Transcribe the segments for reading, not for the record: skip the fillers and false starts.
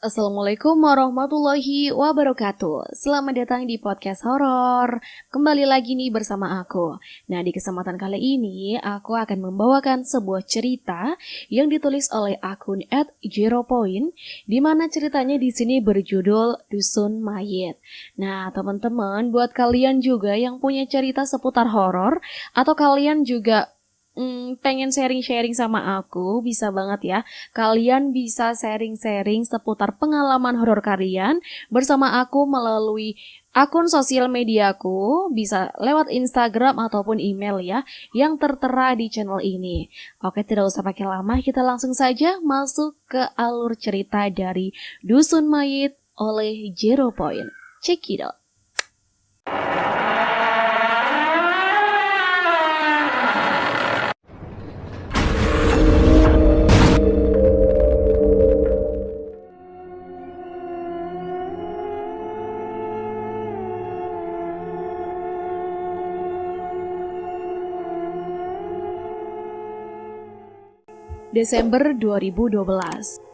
Assalamualaikum warahmatullahi wabarakatuh. Selamat datang di podcast horor. Kembali lagi nih bersama aku. Nah, di kesempatan kali ini aku akan membawakan sebuah cerita yang ditulis oleh akun @zeropoint, di mana ceritanya di sini berjudul Dusun Mayit. Nah, teman-teman, buat kalian juga yang punya cerita seputar horor atau kalian juga pengen sharing-sharing sama aku, bisa banget ya. Kalian bisa sharing-sharing seputar pengalaman horor kalian bersama aku melalui akun sosial mediaku, bisa lewat Instagram ataupun email ya, yang tertera di channel ini. Oke, tidak usah pakai lama, kita langsung saja masuk ke alur cerita dari Dusun Mayit oleh Zero Point. Check it out. Desember 2012.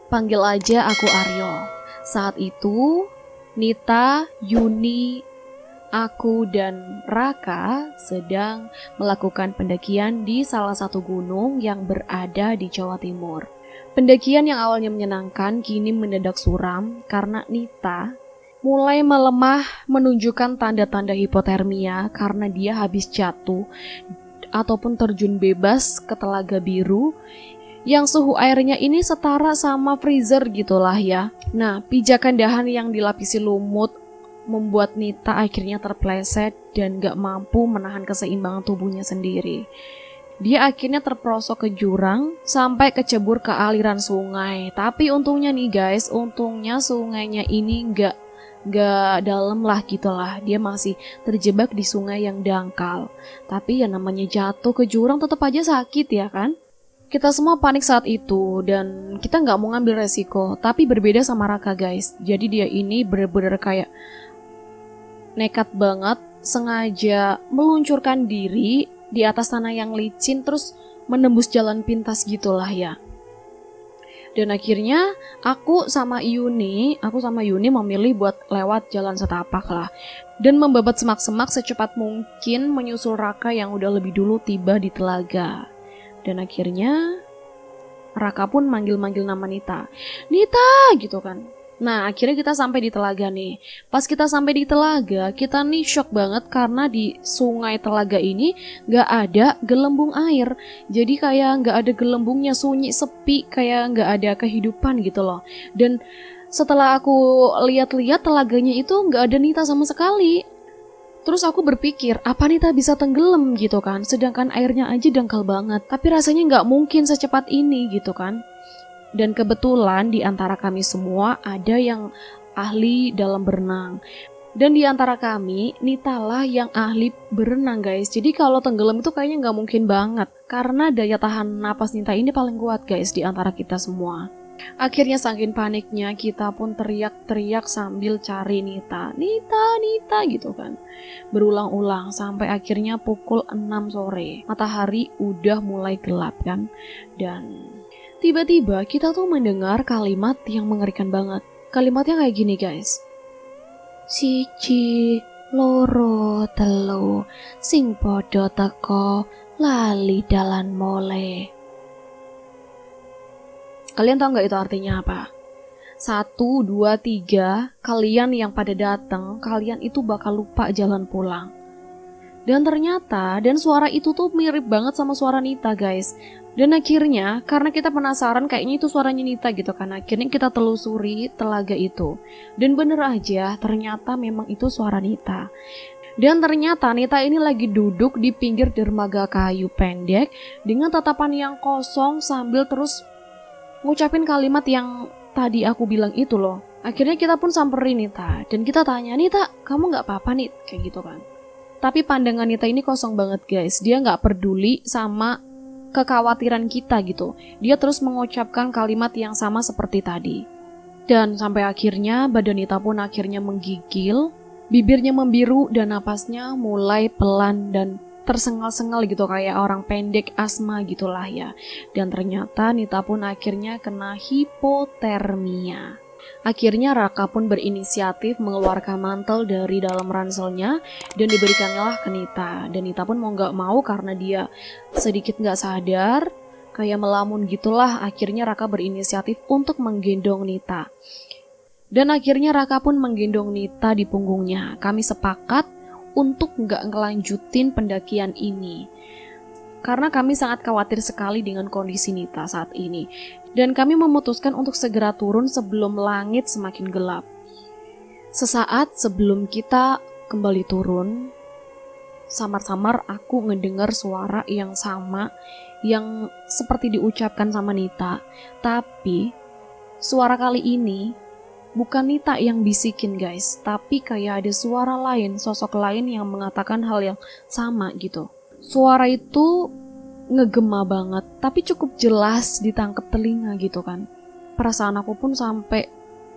Panggil aja aku Aryo. Saat itu, Nita, Yuni, aku dan Raka sedang melakukan pendakian di salah satu gunung yang berada di Jawa Timur. Pendakian yang awalnya menyenangkan kini mendadak suram karena Nita mulai melemah, menunjukkan tanda-tanda hipotermia karena dia habis jatuh ataupun terjun bebas ke Telaga Biru yang suhu airnya ini setara sama freezer gitulah ya. Nah, pijakan dahan yang dilapisi lumut membuat Nita akhirnya terpleset dan gak mampu menahan keseimbangan tubuhnya sendiri. Dia akhirnya terperosok ke jurang sampai kecebur ke aliran sungai. Tapi untungnya nih guys, untungnya sungainya ini gak dalam lah gitulah. Dia masih terjebak di sungai yang dangkal. Tapi ya namanya jatuh ke jurang tetap aja sakit ya kan. Kita semua panik saat itu dan kita nggak mau ngambil resiko, tapi berbeda sama Raka guys. Jadi dia ini bener-bener kayak nekat banget, sengaja meluncurkan diri di atas tanah yang licin terus menembus jalan pintas gitulah ya. Dan akhirnya aku sama Yuni memilih buat lewat jalan setapak lah. Dan membabat semak-semak secepat mungkin menyusul Raka yang udah lebih dulu tiba di telaga. Dan akhirnya Raka pun manggil-manggil nama Nita. Nita gitu kan. Nah akhirnya kita sampai di telaga nih. Pas kita sampai di telaga, kita nih shock banget karena di sungai telaga ini gak ada gelembung air. Jadi kayak gak ada gelembungnya, sunyi, sepi, kayak gak ada kehidupan gitu loh. Dan setelah aku lihat-lihat telaganya itu gak ada Nita sama sekali. Terus aku berpikir, apa Nita bisa tenggelam gitu kan, sedangkan airnya aja dangkal banget. Tapi rasanya nggak mungkin secepat ini gitu kan. Dan kebetulan di antara kami semua ada yang ahli dalam berenang. Dan di antara kami, Nita lah yang ahli berenang guys. Jadi kalau tenggelam itu kayaknya nggak mungkin banget. Karena daya tahan napas Nita ini paling kuat guys di antara kita semua. Akhirnya saking paniknya kita pun teriak-teriak sambil cari Nita. Nita gitu kan. Berulang-ulang sampai akhirnya pukul 6 sore. Matahari udah mulai gelap kan. Dan tiba-tiba kita tuh mendengar kalimat yang mengerikan banget. Kalimatnya kayak gini guys. Siji, loro, telu, sing podo teko, lali dalan mole. Kalian tahu nggak itu artinya apa? 1, 2, 3, kalian yang pada datang, kalian itu bakal lupa jalan pulang. Dan ternyata, suara itu tuh mirip banget sama suara Nita guys. Dan akhirnya, karena kita penasaran kayaknya itu suaranya Nita gitu kan, akhirnya kita telusuri telaga itu. Dan bener aja, ternyata memang itu suara Nita. Dan ternyata Nita ini lagi duduk di pinggir dermaga kayu pendek dengan tatapan yang kosong sambil terus ngucapin kalimat yang tadi aku bilang itu loh. Akhirnya kita pun samperin Nita dan kita tanya, Nita kamu gak apa-apa nih? Kayak gitu kan. Tapi pandangan Nita ini kosong banget guys. Dia gak peduli sama kekhawatiran kita gitu. Dia terus mengucapkan kalimat yang sama seperti tadi. Dan sampai akhirnya badan Nita pun akhirnya menggigil, bibirnya membiru dan napasnya mulai pelan dan tersengal-sengal gitu kayak orang pendek asma gitulah ya. Dan ternyata Nita pun akhirnya kena hipotermia. Akhirnya Raka pun berinisiatif mengeluarkan mantel dari dalam ranselnya dan diberikannya ke Nita. Dan Nita pun mau gak mau karena dia sedikit gak sadar, kayak melamun gitulah. Akhirnya Raka berinisiatif untuk menggendong Nita. Dan akhirnya Raka pun menggendong Nita di punggungnya. Kami sepakat untuk gak ngelanjutin pendakian ini. Karena kami sangat khawatir sekali dengan kondisi Nita saat ini. Dan kami memutuskan untuk segera turun sebelum langit semakin gelap. Sesaat sebelum kita kembali turun, samar-samar aku ngedengar suara yang sama yang seperti diucapkan sama Nita. Tapi suara kali ini bukan Nita yang bisikin guys, tapi kayak ada suara lain, sosok lain yang mengatakan hal yang sama gitu. Suara itu ngegema banget, tapi cukup jelas ditangkap telinga gitu kan. Perasaan aku pun sampai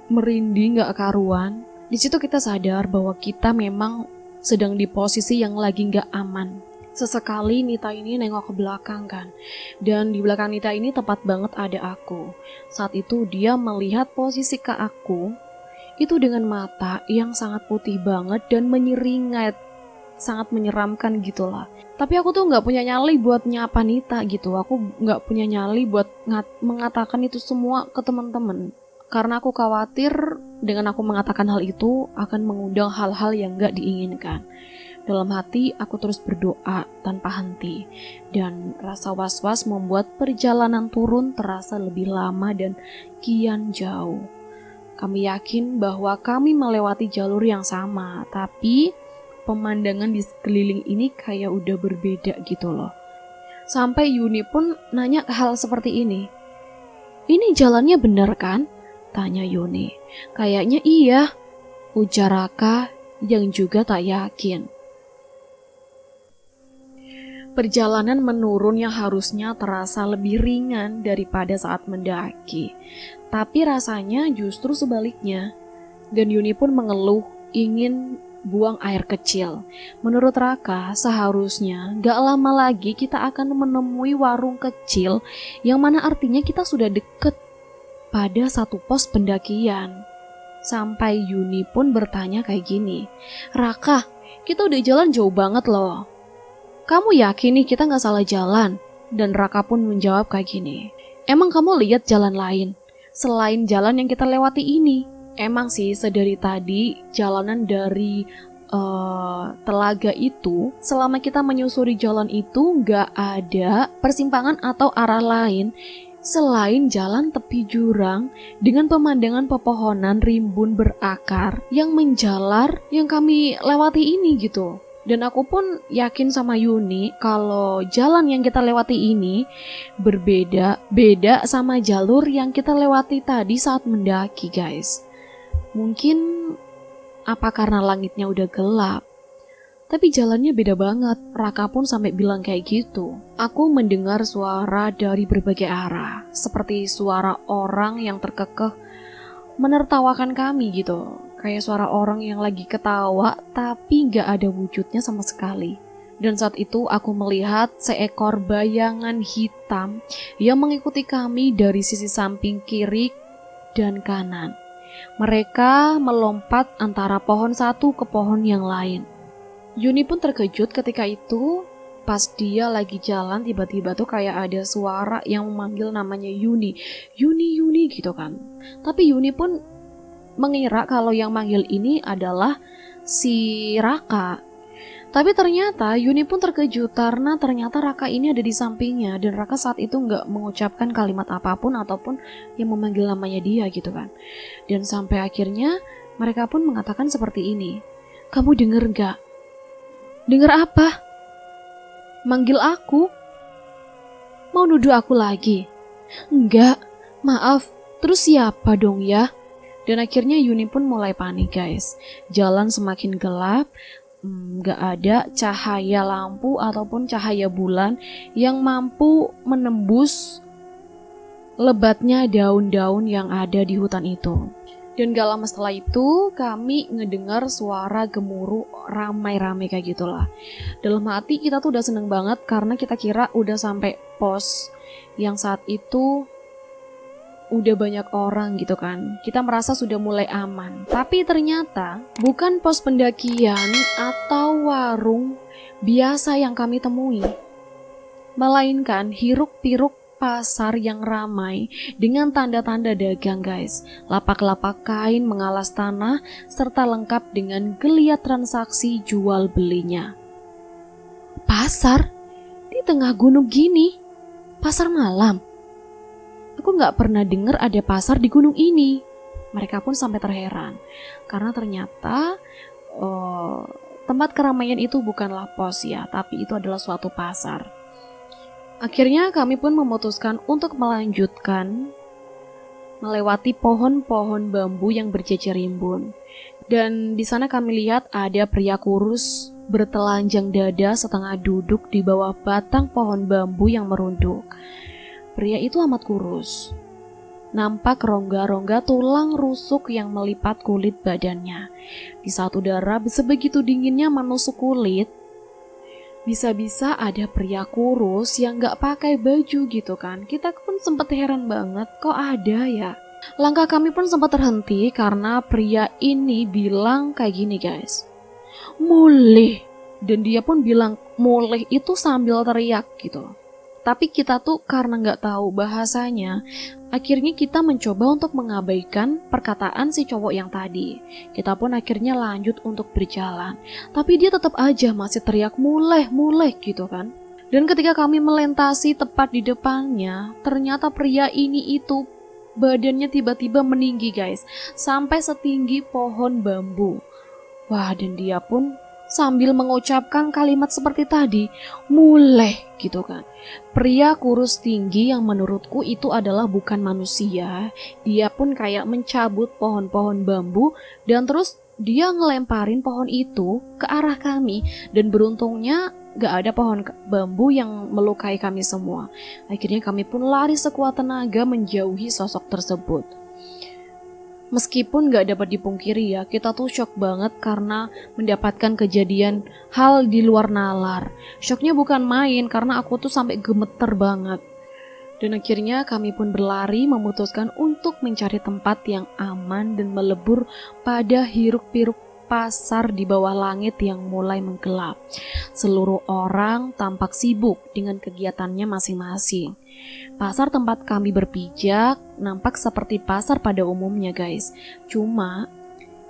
merinding gak karuan. Di situ kita sadar bahwa kita memang sedang di posisi yang lagi gak aman. Sesekali Nita ini nengok ke belakang kan. Dan di belakang Nita ini tepat banget ada aku. Saat itu dia melihat posisi ke aku itu dengan mata yang sangat putih banget dan menyeringat. Sangat menyeramkan gitulah. Tapi aku tuh gak punya nyali buat nyapa Nita gitu. Aku gak punya nyali buat mengatakan itu semua ke teman-teman. Karena aku khawatir dengan aku mengatakan hal itu akan mengundang hal-hal yang gak diinginkan. Dalam hati aku terus berdoa tanpa henti. Dan rasa was-was membuat perjalanan turun terasa lebih lama dan kian jauh. Kami yakin bahwa kami melewati jalur yang sama. Tapi pemandangan di sekeliling ini kayak udah berbeda gitu loh. Sampai Yuni pun nanya hal seperti ini. Ini jalannya bener kan? Tanya Yuni. Kayaknya iya, ujar Raka yang juga tak yakin. Perjalanan menurun yang harusnya terasa lebih ringan daripada saat mendaki. Tapi rasanya justru sebaliknya. Dan Yuni pun mengeluh ingin buang air kecil. Menurut Raka, seharusnya gak lama lagi kita akan menemui warung kecil yang mana artinya kita sudah deket pada satu pos pendakian. Sampai Yuni pun bertanya kayak gini, Raka, kita udah jalan jauh banget loh. Kamu yakin nih kita gak salah jalan? Dan Raka pun menjawab kayak gini, emang kamu lihat jalan lain selain jalan yang kita lewati ini? Emang sih sedari tadi jalanan dari telaga itu, selama kita menyusuri jalan itu gak ada persimpangan atau arah lain selain jalan tepi jurang dengan pemandangan pepohonan rimbun berakar yang menjalar yang kami lewati ini gitu. Dan aku pun yakin sama Yuni kalau jalan yang kita lewati ini beda sama jalur yang kita lewati tadi saat mendaki guys. Mungkin apa karena langitnya udah gelap, tapi jalannya beda banget. Raka pun sampai bilang kayak gitu. Aku mendengar suara dari berbagai arah, seperti suara orang yang terkekeh menertawakan kami gitu. Kayak suara orang yang lagi ketawa tapi gak ada wujudnya sama sekali. Dan saat itu aku melihat seekor bayangan hitam yang mengikuti kami dari sisi samping kiri dan kanan. Mereka melompat antara pohon satu ke pohon yang lain. Yuni pun terkejut ketika itu. Pas dia lagi jalan tiba-tiba tuh kayak ada suara yang memanggil namanya Yuni. Yuni gitu kan. Tapi Yuni pun mengira kalau yang manggil ini adalah si Raka. Tapi ternyata Yuni pun terkejut karena ternyata Raka ini ada di sampingnya. Dan Raka saat itu gak mengucapkan kalimat apapun ataupun yang memanggil namanya dia gitu kan. Dan sampai akhirnya mereka pun mengatakan seperti ini. Kamu denger gak? Denger apa? Manggil aku? Mau nuduh aku lagi? Enggak, maaf. Terus siapa dong ya? Dan akhirnya Yuni pun mulai panik guys. Jalan semakin gelap, gak ada cahaya lampu ataupun cahaya bulan yang mampu menembus lebatnya daun-daun yang ada di hutan itu. Dan gak lama setelah itu kami ngedengar suara gemuruh ramai-ramai kayak gitulah. Dalam hati kita tuh udah seneng banget karena kita kira udah sampai pos yang saat itu udah banyak orang gitu kan. Kita merasa sudah mulai aman. Tapi ternyata bukan pos pendakian atau warung biasa yang kami temui, melainkan hiruk-pikuk pasar yang ramai dengan tanda-tanda dagang guys. Lapak-lapak kain mengalas tanah serta lengkap dengan geliat transaksi jual belinya. Pasar di tengah gunung gini, pasar malam. Aku gak pernah dengar ada pasar di gunung ini. Mereka pun sampai terheran karena ternyata tempat keramaian itu bukanlah pos ya, tapi itu adalah suatu pasar. Akhirnya kami pun memutuskan untuk melanjutkan melewati pohon-pohon bambu yang berjejer rimbun. Dan di sana kami lihat ada pria kurus bertelanjang dada setengah duduk di bawah batang pohon bambu yang merunduk. Pria itu amat kurus. Nampak rongga-rongga tulang rusuk yang melipat kulit badannya. Di saat udara sebegitu dinginnya menusuk kulit, bisa-bisa ada pria kurus yang gak pakai baju gitu kan. Kita pun sempat heran banget, kok ada ya. Langkah kami pun sempat terhenti karena pria ini bilang kayak gini guys, mulih. Dan dia pun bilang mulih itu sambil teriak gitu. Tapi kita tuh karena gak tahu bahasanya, akhirnya kita mencoba untuk mengabaikan perkataan si cowok yang tadi. Kita pun akhirnya lanjut untuk berjalan. Tapi dia tetap aja masih teriak muleh gitu kan. Dan ketika kami melintasi tepat di depannya, ternyata pria ini itu badannya tiba-tiba meninggi guys. Sampai setinggi pohon bambu. Wah, dan dia pun sambil mengucapkan kalimat seperti tadi, muleh gitu kan. Pria kurus tinggi yang menurutku itu adalah bukan manusia. Dia pun kayak mencabut pohon-pohon bambu dan terus dia ngelemparin pohon itu ke arah kami. Dan beruntungnya gak ada pohon bambu yang melukai kami semua. Akhirnya kami pun lari sekuat tenaga menjauhi sosok tersebut. Meskipun gak dapat dipungkiri ya, kita tuh shock banget karena mendapatkan kejadian hal di luar nalar. Shocknya bukan main karena aku tuh sampai gemeter banget. Dan akhirnya kami pun berlari memutuskan untuk mencari tempat yang aman dan melebur pada hiruk-pikuk pasar di bawah langit yang mulai menggelap. Seluruh orang tampak sibuk dengan kegiatannya masing-masing. Pasar tempat kami berpijak nampak seperti pasar pada umumnya guys. Cuma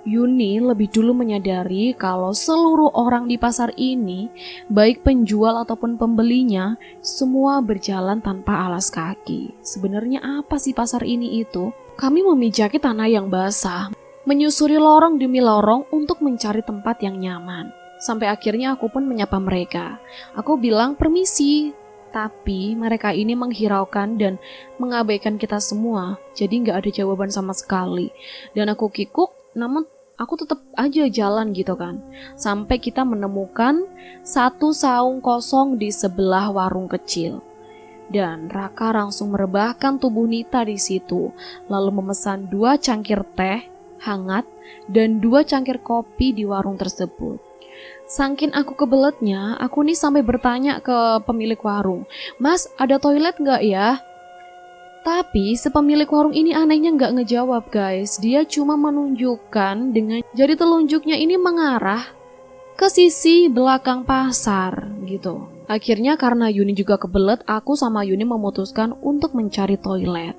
Yuni lebih dulu menyadari kalau seluruh orang di pasar ini, baik penjual ataupun pembelinya, semua berjalan tanpa alas kaki. Sebenarnya apa sih pasar ini itu? Kami memijaki tanah yang basah, menyusuri lorong demi lorong untuk mencari tempat yang nyaman. Sampai akhirnya aku pun menyapa mereka. Aku bilang permisi. Tapi mereka ini menghiraukan dan mengabaikan kita semua. Jadi gak ada jawaban sama sekali. Dan aku kikuk, namun aku tetap aja jalan gitu kan. Sampai kita menemukan satu saung kosong di sebelah warung kecil. Dan Raka langsung merebahkan tubuh Nita di situ. Lalu memesan 2 cangkir teh hangat dan 2 cangkir kopi di warung tersebut. Saking aku kebeletnya, aku nih sampai bertanya ke pemilik warung, "Mas, ada toilet nggak ya?" Tapi si pemilik warung ini anehnya nggak ngejawab guys. Dia cuma menunjukkan dengan jari telunjuknya ini mengarah ke sisi belakang pasar gitu. Akhirnya karena Yuni juga kebelet, aku sama Yuni memutuskan untuk mencari toilet.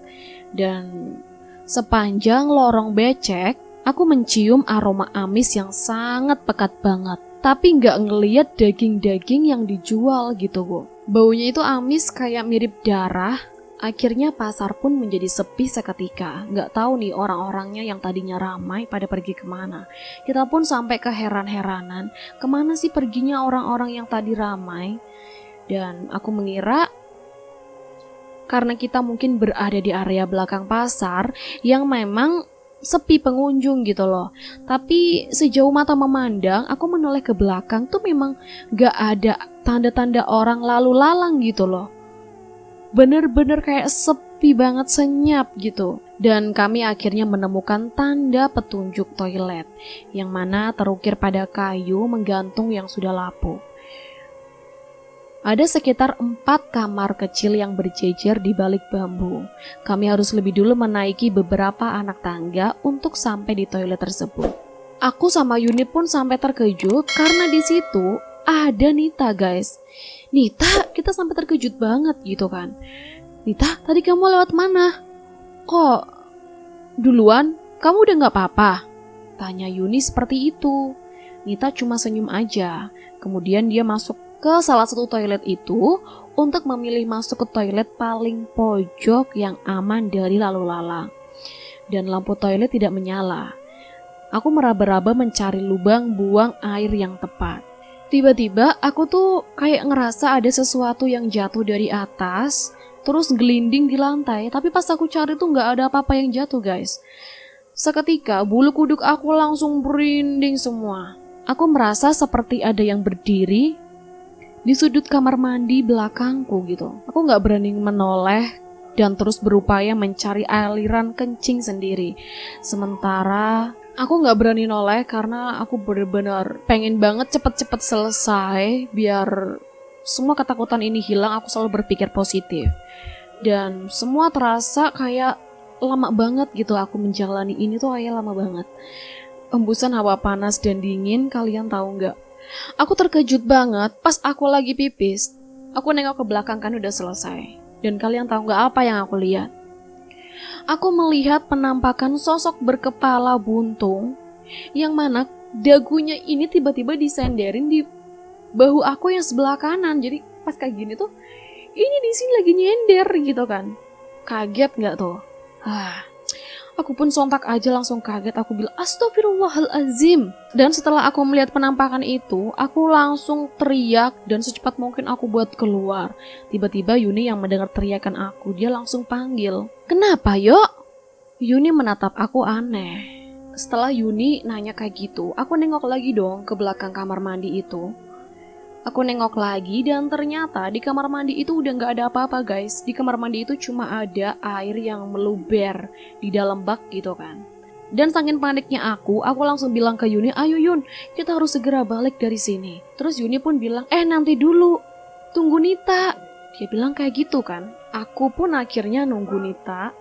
Dan sepanjang lorong becek, aku mencium aroma amis yang sangat pekat banget. Tapi nggak ngeliat daging-daging yang dijual gitu bu. Baunya itu amis kayak mirip darah. Akhirnya pasar pun menjadi sepi seketika. Nggak tahu nih orang-orangnya yang tadinya ramai pada pergi kemana. Kita pun sampai keheran-heranan. Kemana sih perginya orang-orang yang tadi ramai? Dan aku mengira karena kita mungkin berada di area belakang pasar yang memang sepi pengunjung gitu loh. Tapi sejauh mata memandang, aku menoleh ke belakang tuh memang gak ada tanda-tanda orang lalu lalang gitu loh. Bener-bener kayak sepi banget, senyap gitu. Dan kami akhirnya menemukan tanda petunjuk toilet yang mana terukir pada kayu menggantung yang sudah lapuk. Ada sekitar 4 kamar kecil yang berjejer di balik bambu. Kami harus lebih dulu menaiki beberapa anak tangga untuk sampai di toilet tersebut. Aku sama Yuni pun sampai terkejut karena di situ ada Nita, guys. Nita, kita sampai terkejut banget gitu kan. Nita, tadi kamu lewat mana? Kok duluan? Kamu udah gak apa-apa? Tanya Yuni seperti itu. Nita cuma senyum aja. Kemudian dia masuk ke salah satu toilet itu untuk memilih masuk ke toilet paling pojok yang aman dari lalu lalang. Dan lampu toilet tidak menyala. Aku meraba-raba mencari lubang buang air yang tepat. Tiba-tiba aku tuh kayak ngerasa ada sesuatu yang jatuh dari atas, terus gelinding di lantai. Tapi pas aku cari tuh gak ada apa-apa yang jatuh, guys. Seketika bulu kuduk aku langsung merinding semua. Aku merasa seperti ada yang berdiri di sudut kamar mandi belakangku gitu. Aku gak berani menoleh dan terus berupaya mencari aliran kencing sendiri. Sementara aku gak berani noleh karena aku benar-benar pengen banget cepet-cepet selesai biar semua ketakutan ini hilang. Aku selalu berpikir positif. Dan semua terasa kayak lama banget gitu aku menjalani ini tuh kayak lama banget. Embusan hawa panas dan dingin, kalian tahu gak? Aku terkejut banget pas aku lagi pipis. Aku nengok ke belakang kan udah selesai. Dan kalian tahu gak apa yang aku lihat? Aku melihat penampakan sosok berkepala buntung yang mana dagunya ini tiba-tiba disenderin di bahu aku yang sebelah kanan. Jadi pas kayak gini tuh ini di sini lagi nyender gitu kan. Kaget gak tuh? Aku pun sontak aja langsung kaget. Aku bilang astagfirullahalazim. Dan setelah aku melihat penampakan itu, aku langsung teriak dan secepat mungkin aku buat keluar. Tiba-tiba Yuni yang mendengar teriakan aku, dia langsung panggil, "Kenapa, Yok?" Yuni menatap aku aneh. Setelah Yuni nanya kayak gitu, aku nengok lagi dong ke belakang kamar mandi itu. Aku nengok lagi dan ternyata di kamar mandi itu udah gak ada apa-apa, guys. Di kamar mandi itu cuma ada air yang meluber di dalam bak gitu kan. Dan saking paniknya aku langsung bilang ke Yuni, "Ayo Yun, kita harus segera balik dari sini." Terus Yuni pun bilang, "Nanti dulu, tunggu Nita." Dia bilang kayak gitu kan. Aku pun akhirnya nunggu Nita